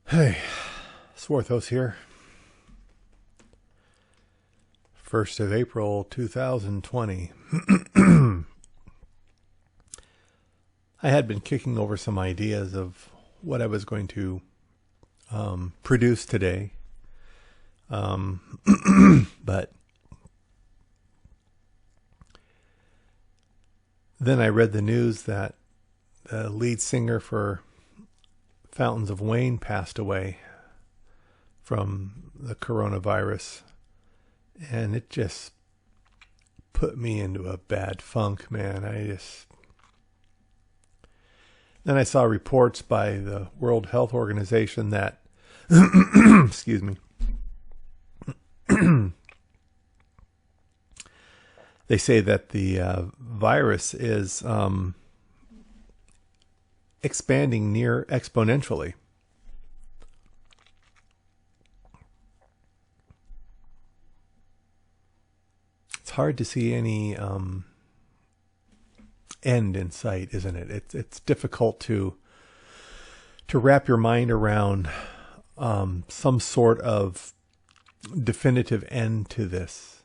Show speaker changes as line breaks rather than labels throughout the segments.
Hey, Swarthos here. 1st of April 2020. I had been kicking over some ideas of what I was going to produce today. But then I read the news that the lead singer for Fountains of Wayne passed away from the coronavirus. And it just put me into a bad funk, man. Then I saw reports by the World Health Organization that, excuse me, they say that the virus is expanding near exponentially. It's hard to see any end in sight, isn't it? It's difficult to wrap your mind around some sort of definitive end to this.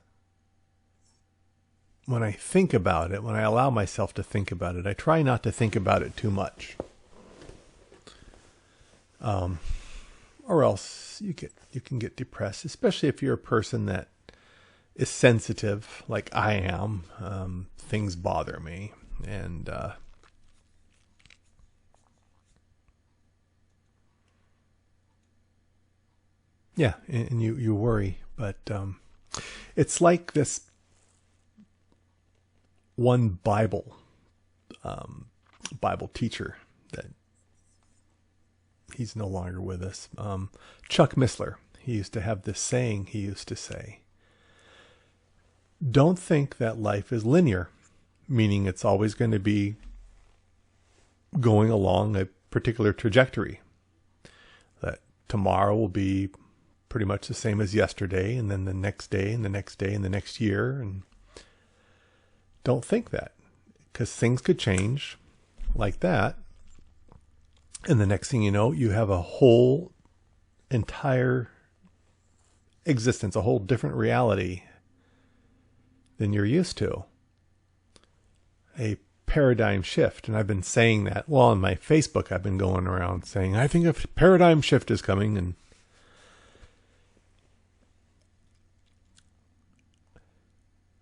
When I think about it, when I allow myself to think about it, I try not to think about it too much. Or else you can get depressed, especially if you're a person that is sensitive like I am. Things bother me, and yeah, and you worry. But it's like this one Bible teacher that he's no longer with us. Chuck Missler. He used to have this saying. He used to say, "Don't think that life is linear," meaning it's always going to be going along a particular trajectory. That tomorrow will be pretty much the same as yesterday, and then the next day, and the next day, and the next year. And don't think that, because things could change like that. And the next thing you know, you have a whole entire existence, a whole different reality than you're used to. A paradigm shift. And I've been saying that. Well, on my Facebook, I've been going around saying, I think a paradigm shift is coming. And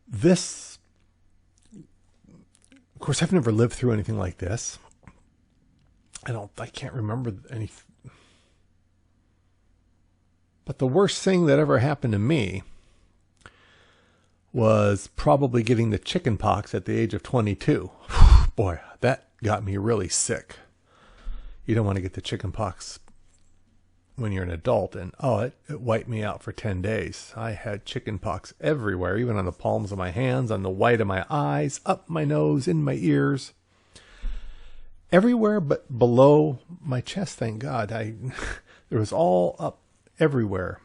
this, of course, I've never lived through anything like this. I can't remember any. But the worst thing that ever happened to me was probably getting the chicken pox at the age of 22. Boy, that got me really sick. You don't want to get the chicken pox when you're an adult. And it wiped me out for 10 days. I had chicken pox everywhere, even on the palms of my hands, on the white of my eyes, up my nose, in my ears. Everywhere but below my chest, thank God. There was all up everywhere.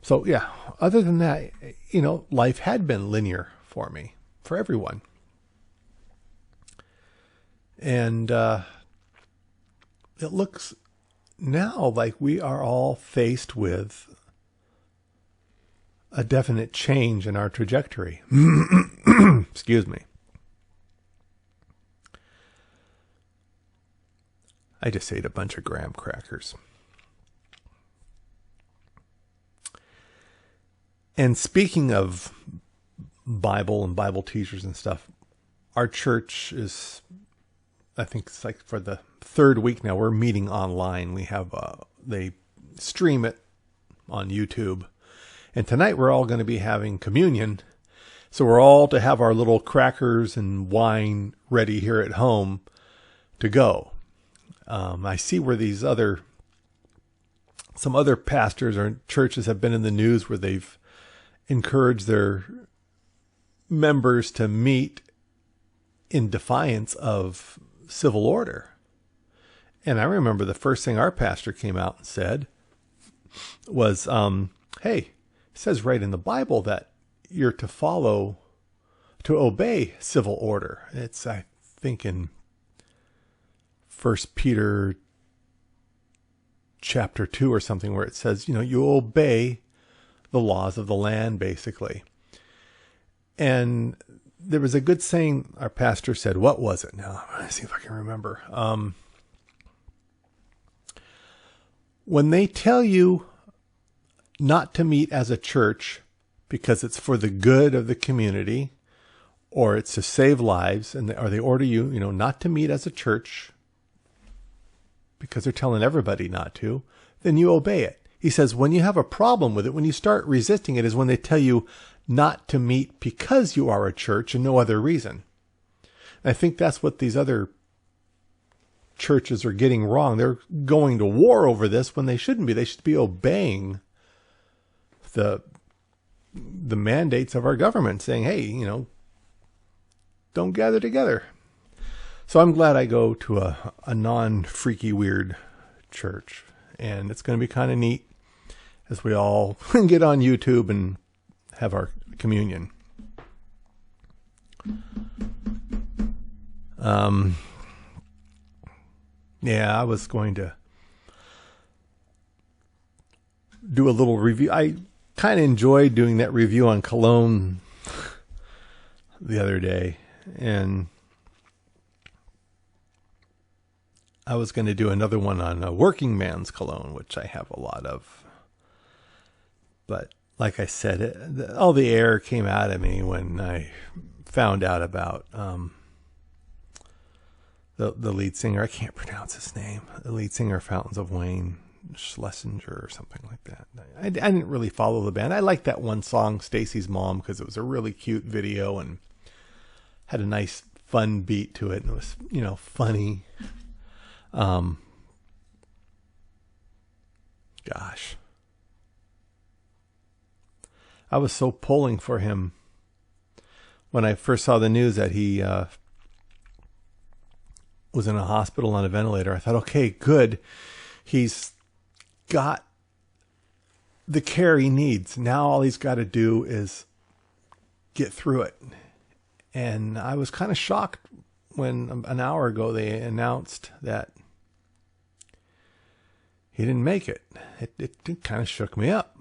So yeah, other than that, life had been linear for me, for everyone. And it looks now like we are all faced with a definite change in our trajectory. Excuse me. I just ate a bunch of graham crackers. And speaking of Bible and Bible teachers and stuff, our church is, I think it's like for the third week now, we're meeting online. We have, they stream it on YouTube. And tonight we're all going to be having communion. So we're all to have our little crackers and wine ready here at home to go. I see where some other pastors or churches have been in the news where they've encouraged their members to meet in defiance of civil order. And I remember the first thing our pastor came out and said was, hey, it says right in the Bible that you're to obey civil order. It's, I think, in 1 Peter chapter 2 or something where it says, you obey the laws of the land, basically. And there was a good saying our pastor said. What was it? Now, I'm going to see if I can remember. When they tell you not to meet as a church because it's for the good of the community, or it's to save lives, or they order you, not to meet as a church because they're telling everybody not to, then you obey it. He says when you have a problem with it, when you start resisting it, is when they tell you not to meet because you are a church and no other reason. And I think that's what these other churches are getting wrong. They're going to war over this when they shouldn't be. They should be obeying the mandates of our government, saying, hey, don't gather together. So I'm glad I go to a non-freaky weird church, and it's going to be kind of neat as we all get on YouTube and have our communion. Yeah, I was going to do a little review. I kind of enjoyed doing that review on cologne the other day, and I was going to do another one on a working man's cologne, which I have a lot of. But like I said, all the air came out of me when I found out about the lead singer. I can't pronounce his name. The lead singer of Fountains of Wayne, Schlesinger or something like that. I didn't really follow the band. I liked that one song, Stacy's Mom, because it was a really cute video and had a nice fun beat to it. And it was, funny. Gosh. I was so pulling for him when I first saw the news that he was in a hospital on a ventilator. I thought, okay, good. He's got the care he needs. Now all he's got to do is get through it. And I was kind of shocked when an hour ago they announced that he didn't make it. It kind of shook me up.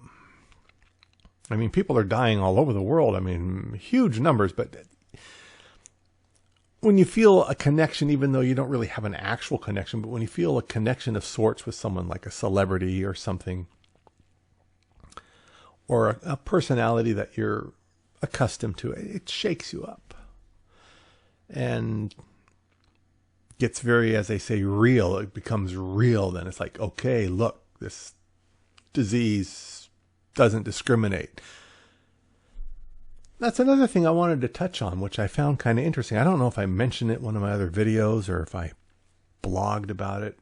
I mean, people are dying all over the world. I mean, huge numbers, but when you feel a connection, even though you don't really have an actual connection, but when you feel a connection of sorts with someone like a celebrity or something, or a personality that you're accustomed to, it shakes you up and gets very, as they say, real. It becomes real. Then it's like, okay, look, this disease doesn't discriminate. That's another thing I wanted to touch on, which I found kind of interesting. I don't know if I mentioned it in one of my other videos or if I blogged about it,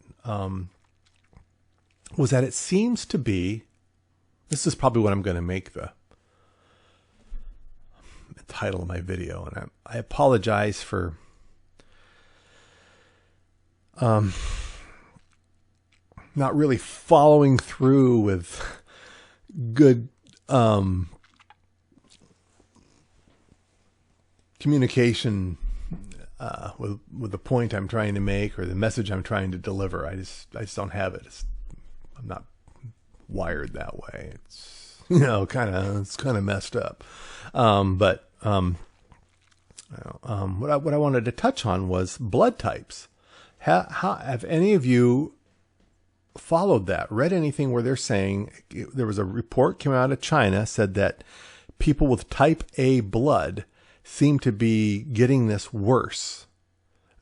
was that it seems to be, this is probably what I'm going to make the title of my video, and I apologize for not really following through with good communication with the point I'm trying to make or the message I'm trying to deliver. I just don't have it. I'm not wired that way. It's it's kind of messed up. What I wanted to touch on was blood types. Have any of you followed that, read anything where they're saying, there was a report came out of China, said that people with type A blood seem to be getting this worse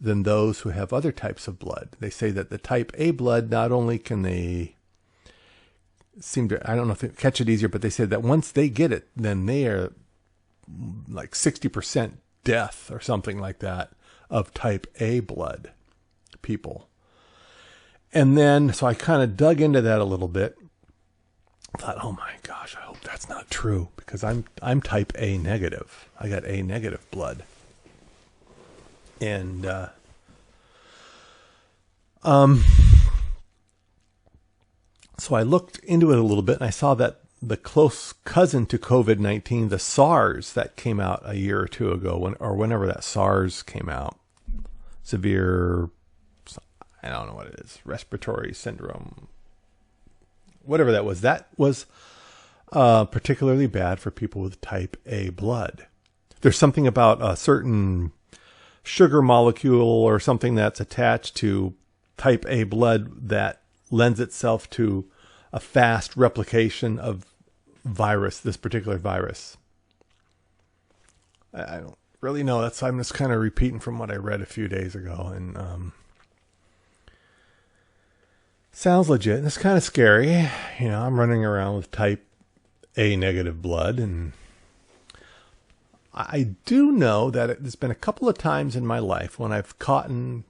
than those who have other types of blood. They say that the type A blood, not only can they seem to, I don't know if they catch it easier, but they said that once they get it, then they are like 60% death or something like that of type A blood people. And then, so I kind of dug into that a little bit. Thought, oh my gosh, I hope that's not true, because I'm type A negative. I got A negative blood. And so I looked into it a little bit, and I saw that the close cousin to COVID-19, the SARS that came out a year or two ago, whenever that SARS came out, severe, I don't know what it is, respiratory syndrome, whatever that was. That was particularly bad for people with type A blood. There's something about a certain sugar molecule or something that's attached to type A blood that lends itself to a fast replication of this particular virus. I don't really know. I'm just kind of repeating from what I read a few days ago, and sounds legit. And it's kind of scary. I'm running around with type A negative blood, and I do know that there's been a couple of times in my life when I've caught an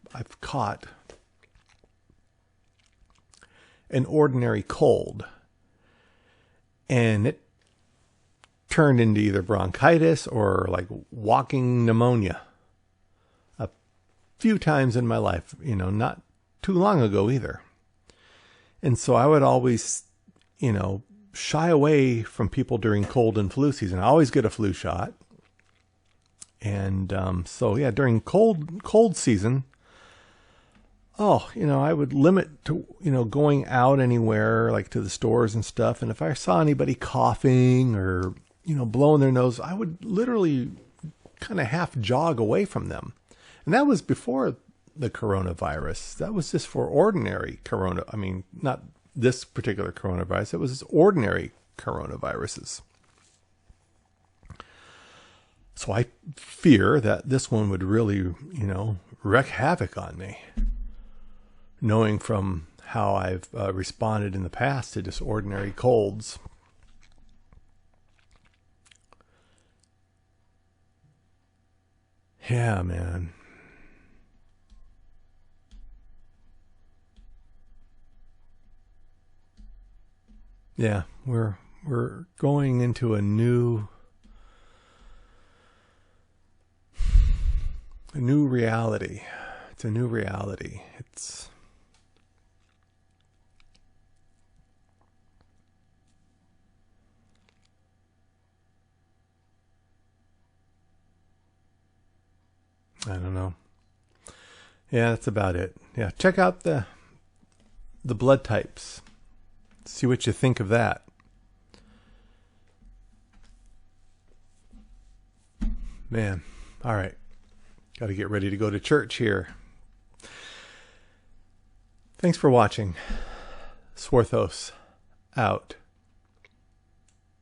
ordinary cold, and it turned into either bronchitis or like walking pneumonia a few times in my life, not too long ago either. And so I would always, shy away from people during cold and flu season. I always get a flu shot. And so yeah, during cold season, I would limit to, going out anywhere, like to the stores and stuff. And if I saw anybody coughing or, blowing their nose, I would literally kind of half jog away from them. And that was before the coronavirus. That was just for ordinary not this particular coronavirus. It was ordinary coronaviruses. So I fear that this one would really, wreak havoc on me, knowing from how I've responded in the past to just ordinary colds. Yeah, man. Yeah, we're going into a new reality. It's a new reality. I don't know. Yeah, that's about it. Yeah, check out the blood types. See what you think of that. Man, all right. Got to get ready to go to church here. Thanks for watching. Swarthos out.